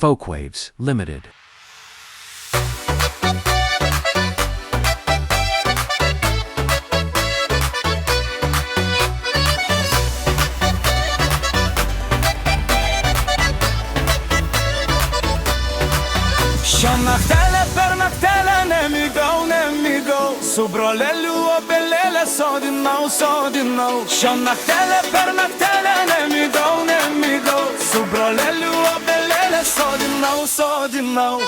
Folkwaves Limited. Šią naktelę per naktelę nemigau, su broleliu obelėlę sodinau. Šią naktelę per naktelę nemigau, su broleliu obelėlę sodinau.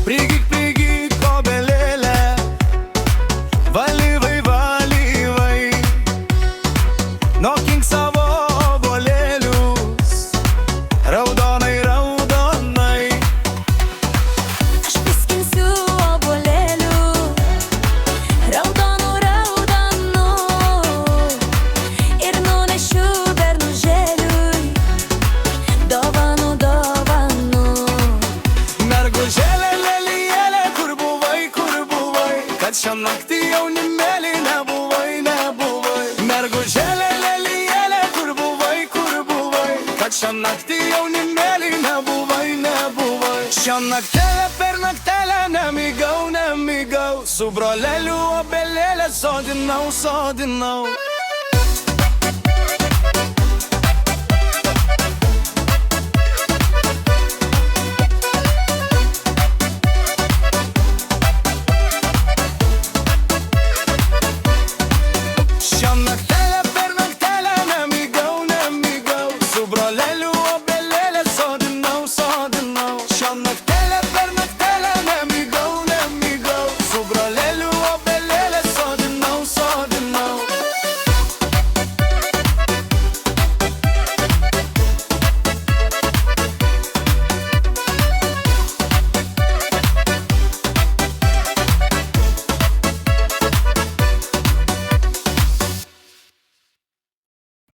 Prigyk, obelėlė, valyvai, nokink savo obuolėlius, raudonai. Aš priskinsiu obuolėlių, raudonų, ir nunešiu bernužėliui dovanų. Mergužėlė, lelijėlė, kur buvai, kad šią naktį jaunimėlį nebuvai. Mergužėlė, lelijėlė, kur buvai, kad šią naktį jaunimėlį nebuvai. Šią naktelę per naktelę nemigau, su broleliu obelėlę sodinau.